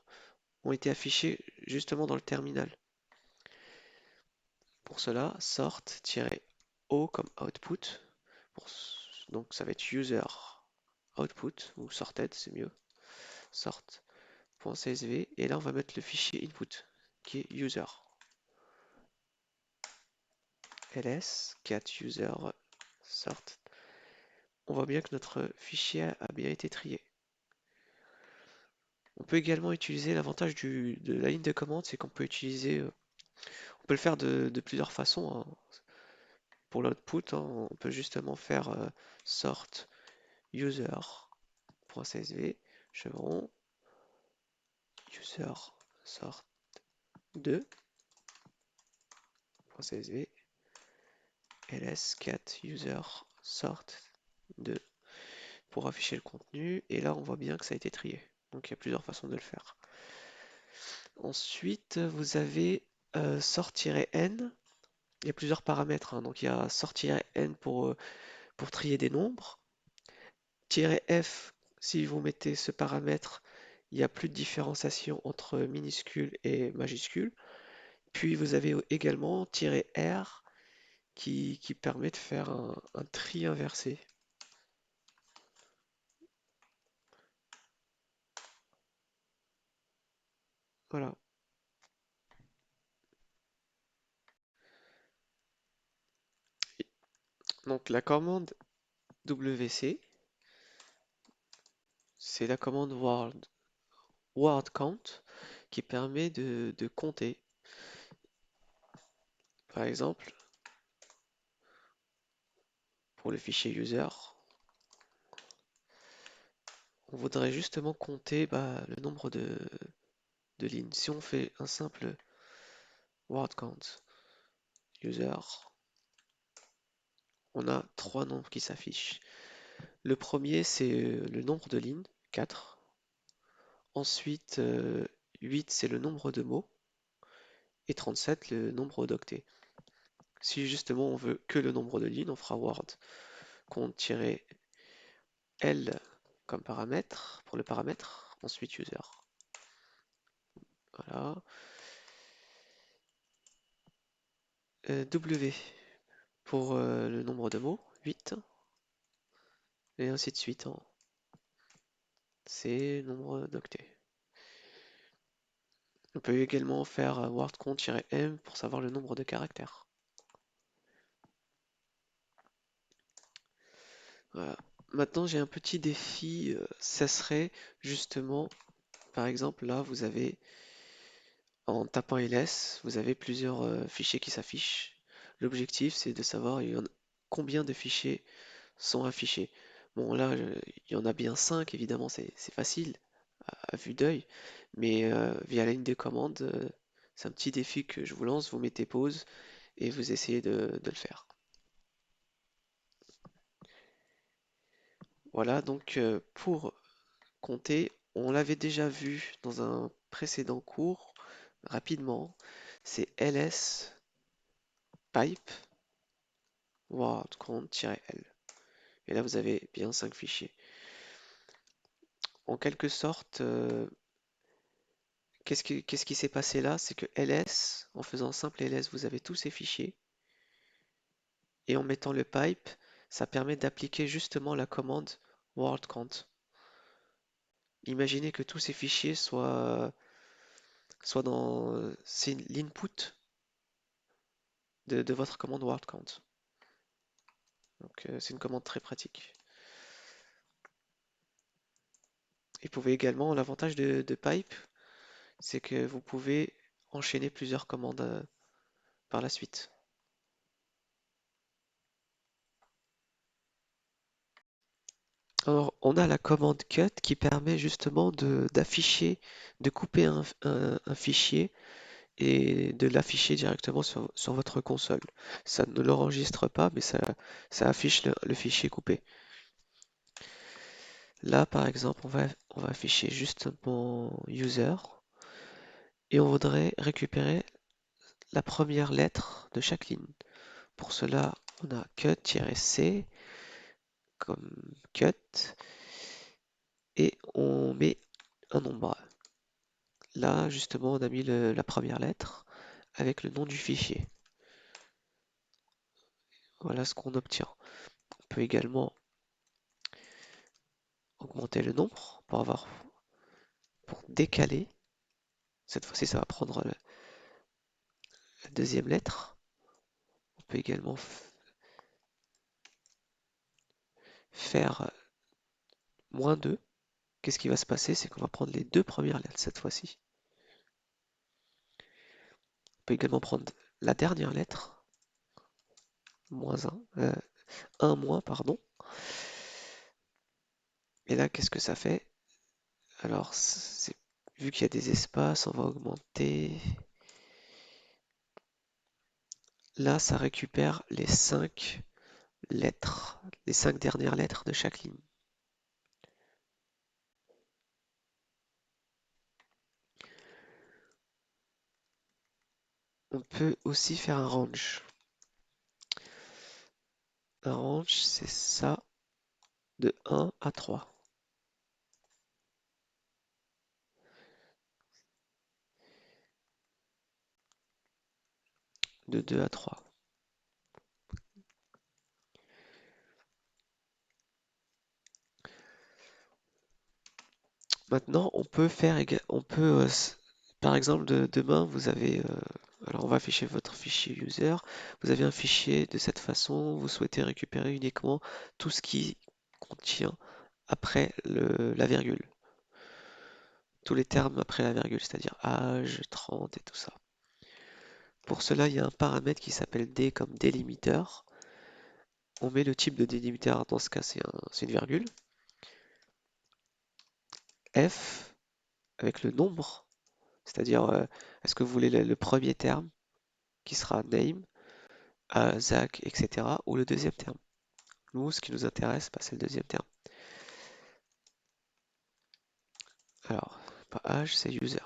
ont été affichés justement dans le terminal. Pour cela, sort-o comme output. Donc ça va être user output ou sorted, c'est mieux. Sort.csv et là on va mettre le fichier input qui est user. ls cat user sort. On voit bien que notre fichier a bien été trié. On peut également utiliser l'avantage de la ligne de commande, c'est qu'on peut utiliser, on peut le faire de plusieurs façons, hein. Pour l'output, hein, on peut justement faire sort user.csv, chevron, user sort 2.csv, ls cat user sort 2 pour afficher le contenu. Et là, on voit bien que ça a été trié. Donc, il y a plusieurs façons de le faire. Ensuite, vous avez sort-n. Il y a plusieurs paramètres, hein. Donc, il y a sort-n pour trier des nombres. -f, si vous mettez ce paramètre, il n'y a plus de différenciation entre minuscules et majuscules. Puis vous avez également -r qui permet de faire un tri inversé. Voilà. Donc la commande wc c'est la commande word count qui permet de compter. Par exemple, pour le fichier user, on voudrait justement compter le nombre de lignes. Si on fait un simple word count user, on a trois nombres qui s'affichent. Le premier, c'est le nombre de lignes, 4. Ensuite, 8, c'est le nombre de mots. Et 37, le nombre d'octets. Si justement on veut que le nombre de lignes, on fera word count-l comme paramètre pour le paramètre, ensuite user. Voilà. W pour le nombre de mots, 8. Et ainsi de suite. C'est le nombre d'octets. On peut également faire word count-m pour savoir le nombre de caractères. Voilà. Maintenant, j'ai un petit défi. Ça serait justement, par exemple, là, vous avez, en tapant ls, vous avez plusieurs fichiers qui s'affichent. L'objectif, c'est de savoir combien de fichiers sont affichés. Bon, là, il y en a bien 5, évidemment, c'est facile à vue d'œil, mais via la ligne de commande, c'est un petit défi que je vous lance. Vous mettez pause et vous essayez de le faire. Voilà, donc pour compter, on l'avait déjà vu dans un précédent cours, rapidement, c'est ls pipe word count-l. Et là, vous avez bien 5 fichiers. En quelque sorte, qu'est-ce qui s'est passé là? C'est que ls, en faisant simple ls, vous avez tous ces fichiers. Et en mettant le pipe, ça permet d'appliquer justement la commande word count. Imaginez que tous ces fichiers soient dans c'est l'input de votre commande word count. Donc c'est une commande très pratique. Et vous pouvez également, l'avantage de pipe, c'est que vous pouvez enchaîner plusieurs commandes par la suite. Alors, on a la commande cut qui permet justement d'afficher, de couper un fichier et de l'afficher directement sur votre console. Ça ne l'enregistre pas, mais ça affiche le fichier coupé. Là, par exemple, on va afficher justement user et on voudrait récupérer la première lettre de chaque ligne. Pour cela, on a cut-c comme cut et on met un nombre. Là, justement, on a mis la première lettre avec le nom du fichier. Voilà ce qu'on obtient. On peut également augmenter le nombre pour décaler. Cette fois-ci, ça va prendre la deuxième lettre. On peut également faire -2. Qu'est-ce qui va se passer? C'est qu'on va prendre les deux premières lettres cette fois-ci. On peut également prendre la dernière lettre, -1, 1 moins, pardon. Et là, qu'est-ce que ça fait? Alors, vu qu'il y a des espaces, on va augmenter. Là, ça récupère les 5 lettres, les 5 dernières lettres de chaque ligne. On peut aussi faire un range. Un range, c'est ça, de 1 à 3. De 2 à 3. Maintenant, par exemple, demain, vous avez, alors on va afficher votre fichier user. Vous avez un fichier de cette façon. Vous souhaitez récupérer uniquement tout ce qui contient après la virgule. Tous les termes après la virgule, c'est-à-dire âge, 30 et tout ça. Pour cela, il y a un paramètre qui s'appelle D comme délimiteur. On met le type de délimiteur, dans ce cas c'est une virgule. F avec le nombre, c'est-à-dire est-ce que vous voulez le premier terme qui sera name, Zach, etc. ou le deuxième terme. Nous, ce qui nous intéresse, c'est le deuxième terme. Alors, pas âge, c'est user.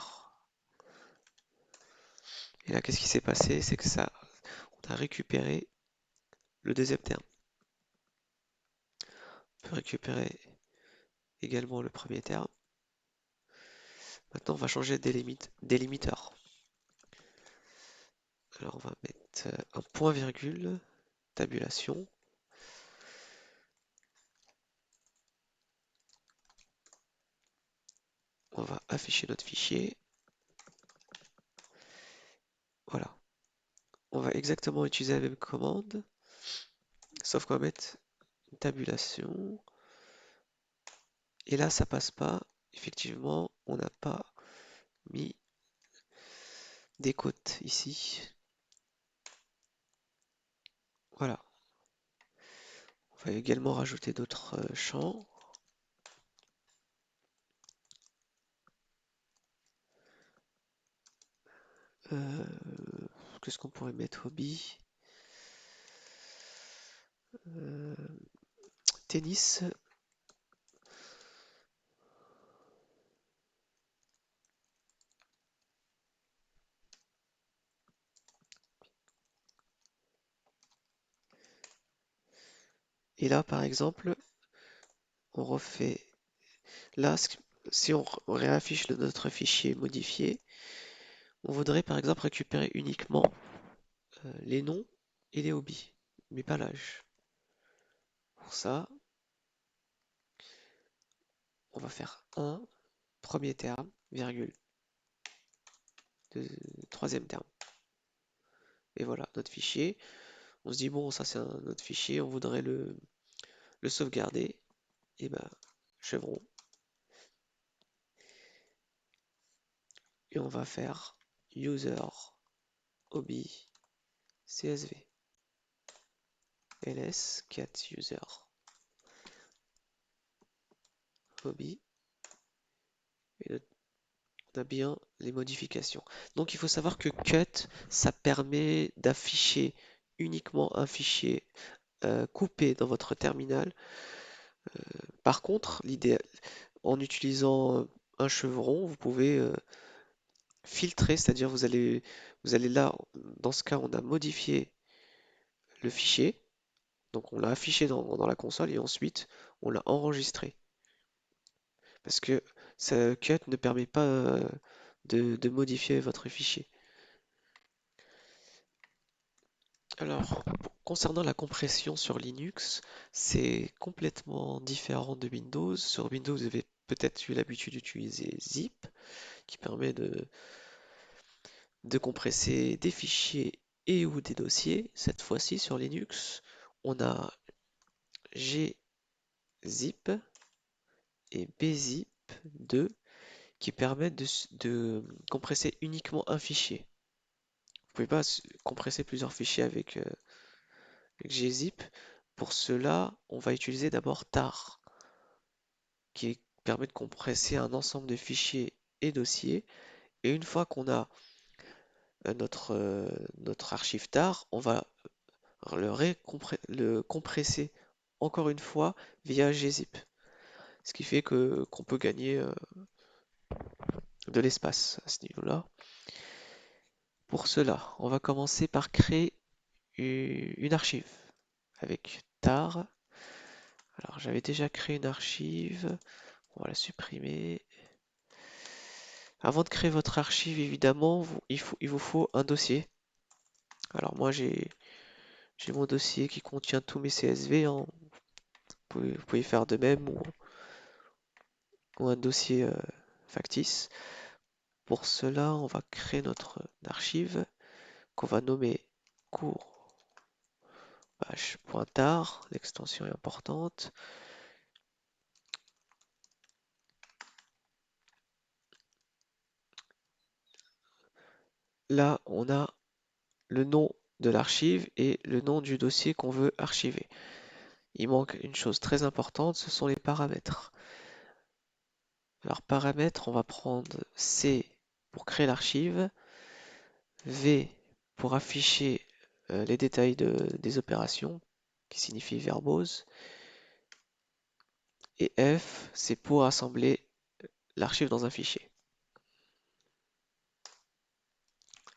Et là, qu'est-ce qui s'est passé? C'est que ça, on a récupéré le deuxième terme. On peut récupérer également le premier terme. Maintenant, on va changer de délimiteur. Alors, on va mettre un point virgule, tabulation. On va afficher notre fichier. Voilà. On va exactement utiliser la même commande, sauf qu'on va mettre une tabulation. Et là, ça passe pas. Effectivement, on n'a pas mis des côtes ici. Voilà. On va également rajouter d'autres champs. Euh, Qu'est-ce qu'on pourrait mettre? Hobby. Euh, Tennis. Et là, par exemple, on refait. Là, si on réaffiche notre fichier modifié, on voudrait par exemple récupérer uniquement les noms et les hobbies, mais pas l'âge. Pour ça, on va faire un premier terme, virgule, troisième terme. Et voilà, notre fichier. On se dit, bon, ça c'est notre fichier, on voudrait le sauvegarder. Et ben, chevron. Et on va faire user hobby csv ls cat user hobby. Et on a bien les modifications. Donc il faut savoir que cut, ça permet d'afficher uniquement un fichier coupé dans votre terminal. Par contre, en utilisant un chevron, vous pouvez filtrer, c'est-à-dire vous allez là, dans ce cas, on a modifié le fichier, donc on l'a affiché dans la console et ensuite on l'a enregistré. Parce que ce cut ne permet pas de modifier votre fichier. Alors, concernant la compression sur Linux, c'est complètement différent de Windows. Sur Windows, vous avez peut-être eu l'habitude d'utiliser Zip, qui permet de compresser des fichiers et ou des dossiers. Cette fois-ci, sur Linux, on a gzip et bzip2 qui permettent de compresser uniquement un fichier. Vous pouvez pas compresser plusieurs fichiers avec gzip. Pour cela, on va utiliser d'abord tar, qui permet de compresser un ensemble de fichiers et dossiers. Et une fois qu'on a notre archive tar, on va le compresser encore une fois via gzip. Ce qui fait qu'on peut gagner de l'espace à ce niveau-là. Pour cela, on va commencer par créer une archive avec tar. Alors j'avais déjà créé une archive, on va la supprimer. Avant de créer votre archive, évidemment, il vous faut un dossier. Alors moi j'ai mon dossier qui contient tous mes CSV, hein. Vous pouvez faire de même ou un dossier factice. Pour cela, on va créer notre archive qu'on va nommer cours bash.tar. L'extension est importante. là, on a le nom de l'archive et le nom du dossier qu'on veut archiver. Il manque une chose très importante, ce sont les paramètres. Alors paramètres, on va prendre C pour créer l'archive, V pour afficher les détails des opérations, qui signifie verbose, et F, c'est pour assembler l'archive dans un fichier.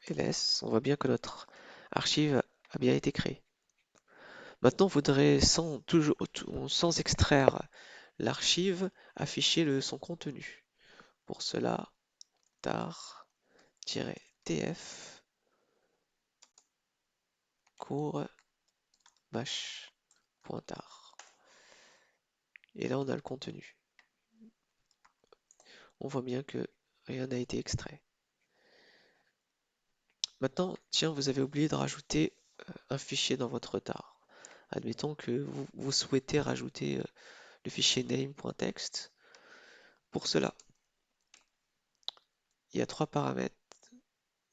ls, on voit bien que notre archive a bien été créée. Maintenant, on voudrait, sans extraire l'archive, afficher son contenu. Pour cela, tar-tf cours bash pointard. Et là, on a le contenu. On voit bien que rien n'a été extrait. Maintenant, tiens, vous avez oublié de rajouter un fichier dans votre tar. Admettons que vous souhaitez rajouter le fichier name.txt. Pour cela, il y a trois paramètres.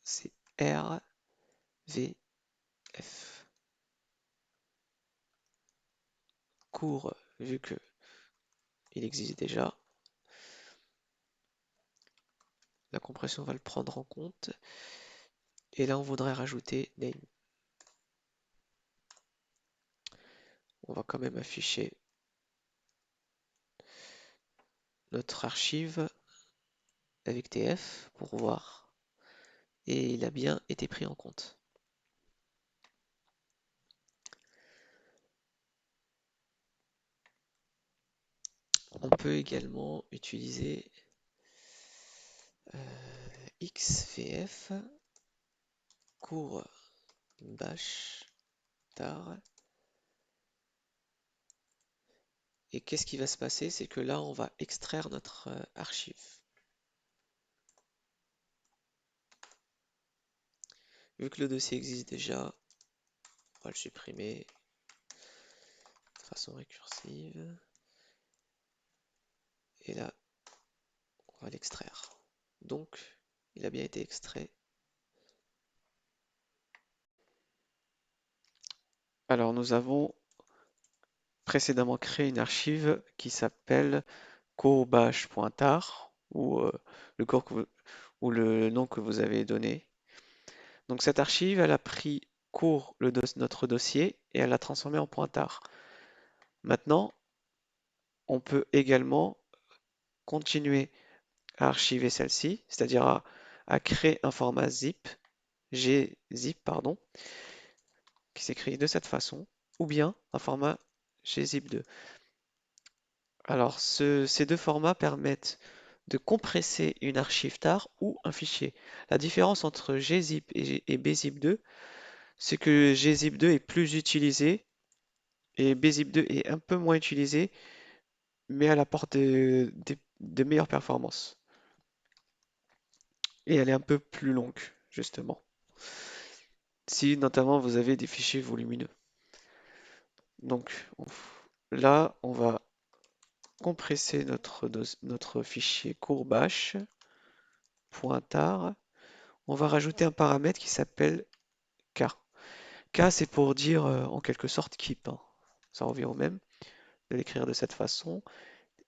C'est R, V, F. Cours, vu que il existe déjà, la compression va le prendre en compte. Et là, on voudrait rajouter name. On va quand même afficher notre archive avec TF pour voir. Et il a bien été pris en compte. On peut également utiliser xvf cours bash tar. Et qu'est-ce qui va se passer? C'est que là, on va extraire notre archive. Vu que le dossier existe déjà, on va le supprimer de façon récursive. Et là, on va l'extraire. Donc, il a bien été extrait. Alors, nous avons précédemment créé une archive qui s'appelle courbash.tar ou le cours ou le nom que vous avez donné. Donc cette archive, elle a pris notre dossier et elle l'a transformé en pointard. Maintenant, on peut également continuer à archiver celle-ci, c'est-à-dire à créer un format zip, gzip, pardon, qui s'écrit de cette façon, ou bien un format gzip2. Alors, ces deux formats permettent de compresser une archive tar ou un fichier. La différence entre gzip et bzip2, c'est que gzip2 est plus utilisé et bzip2 est un peu moins utilisé, mais elle apporte de meilleures performances. Et elle est un peu plus longue, justement. Si notamment vous avez des fichiers volumineux. Donc là, on va compresser notre fichier courbash, pointard. On va rajouter un paramètre qui s'appelle k. K, c'est pour dire en quelque sorte keep, hein. Ça revient au même de l'écrire de cette façon.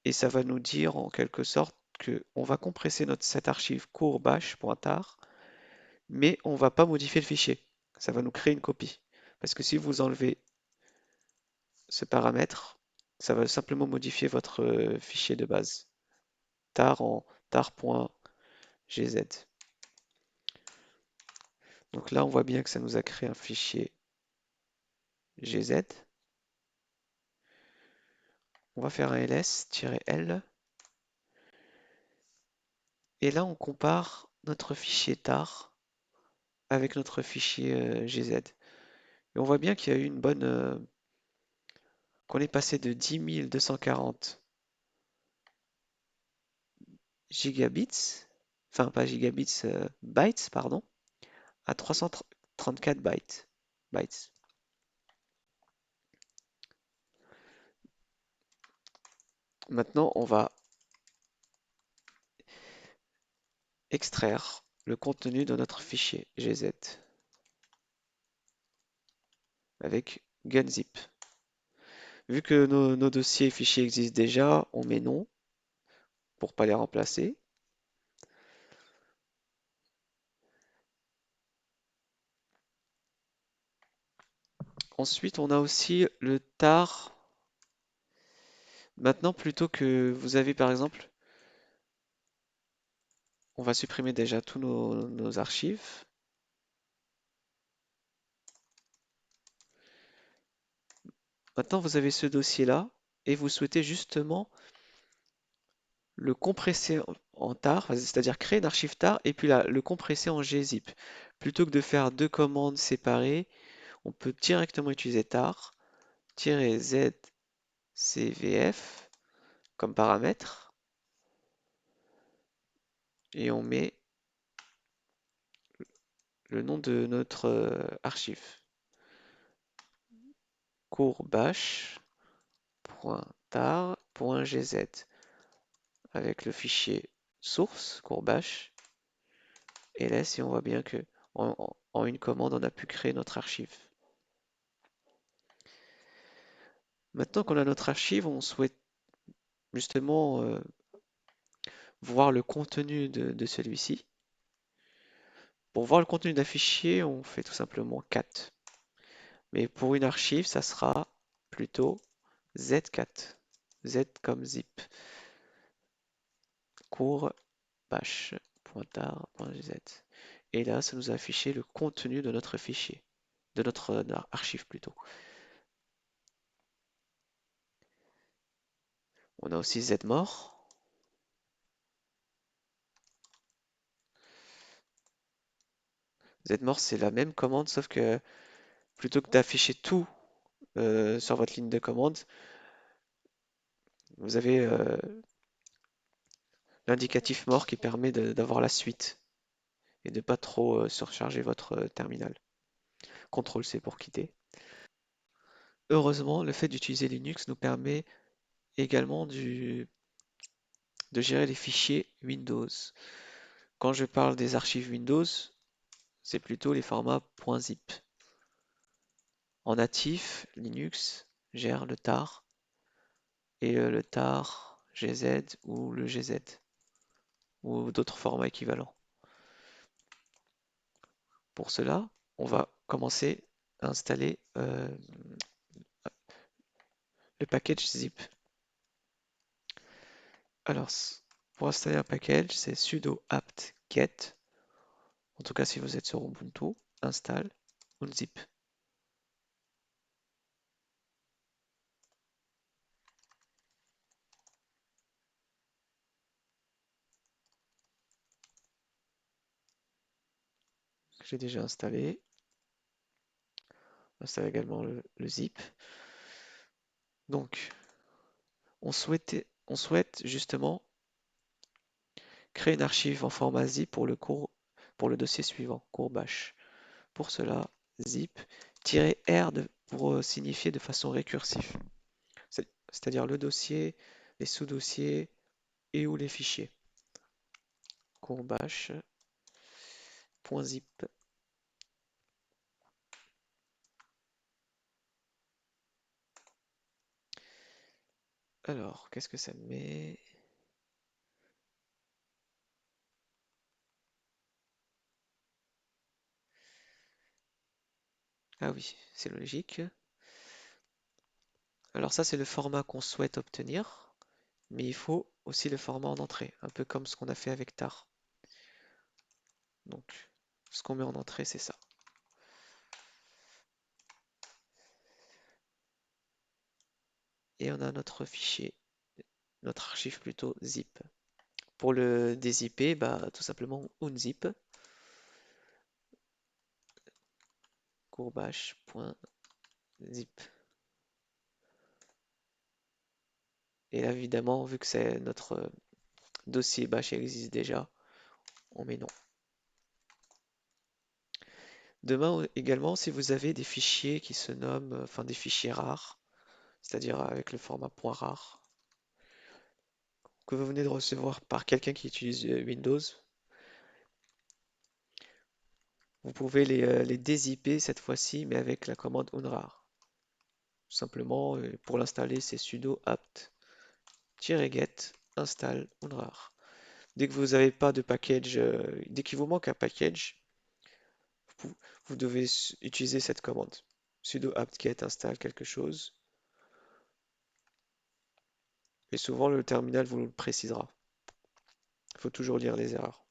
Et ça va nous dire en quelque sorte que on va compresser cette archive courbash pointard, mais on va pas modifier le fichier. Ça va nous créer une copie. Parce que si vous enlevez ce paramètre, ça va simplement modifier votre fichier de base. tar en tar.gz. Donc là, on voit bien que ça nous a créé un fichier gz. On va faire un ls-l. Et là, on compare notre fichier tar avec notre fichier gz. Et on voit bien qu'il y a eu une bonne... qu'on est passé de 10 240 gigabits, enfin pas gigabits, bytes, pardon, à 334 bytes. Maintenant, on va extraire le contenu de notre fichier gz avec gunzip. Vu que nos dossiers et fichiers existent déjà, on met non pour pas les remplacer. Ensuite, on a aussi le tar. Maintenant, plutôt que vous avez par exemple, on va supprimer déjà tous nos archives. Maintenant, vous avez ce dossier-là et vous souhaitez justement le compresser en tar, c'est-à-dire créer une archive tar et puis le compresser en gzip. Plutôt que de faire deux commandes séparées, on peut directement utiliser tar-zcvf comme paramètre et on met le nom de notre archive. Courbash.tar.gz avec le fichier source courbash et là si on voit bien que en une commande on a pu créer notre archive. Maintenant qu'on a notre archive, on souhaite justement voir le contenu de celui-ci. Pour voir le contenu d'un fichier, on fait tout simplement cat. Mais pour une archive, ça sera plutôt zcat. Z comme zip. Cours bash.tar.gz. Et là, ça nous a affiché le contenu de notre fichier, de notre archive plutôt. On a aussi zmore. Zmore, c'est la même commande, sauf que plutôt que d'afficher tout sur votre ligne de commande, vous avez l'indicatif mort qui permet d'avoir la suite et de pas trop surcharger votre terminal. CTRL-C pour quitter. Heureusement, le fait d'utiliser Linux nous permet également de gérer les fichiers Windows. Quand je parle des archives Windows, c'est plutôt les formats .zip. En natif, Linux gère le tar et le tar gz ou le gz ou d'autres formats équivalents. Pour cela, on va commencer à installer le package zip. Alors, pour installer un package, c'est sudo apt get, en tout cas si vous êtes sur Ubuntu, install unzip. J'ai déjà installé. On installe également le zip. Donc, on souhaite justement créer une archive en format zip pour le dossier suivant, cours bash. Pour cela, zip-r pour signifier de façon récursive, c'est-à-dire le dossier, les sous-dossiers et ou les fichiers. Courbash.zip. Alors, qu'est-ce que ça met? Ah oui, c'est logique. Alors ça, c'est le format qu'on souhaite obtenir, mais il faut aussi le format en entrée, un peu comme ce qu'on a fait avec tar. Donc, ce qu'on met en entrée, c'est ça. Et on a notre fichier, notre archive plutôt zip. Pour le dézipper, bah, tout simplement unzip, courbash.zip. Et là, évidemment, vu que c'est notre dossier bash existe déjà, on met non. Demain également, si vous avez des fichiers qui se nomment, enfin des fichiers rares, c'est-à-dire avec le format .rar, que vous venez de recevoir par quelqu'un qui utilise Windows, Vous pouvez les dézipper cette fois-ci, mais avec la commande unrar. Tout simplement, pour l'installer, c'est sudo apt-get install unrar. Dès que vous n'avez pas de package, dès qu'il vous manque un package, vous, vous devez utiliser cette commande. Sudo apt-get install quelque chose. Et souvent, le terminal vous le précisera. Il faut toujours lire les erreurs.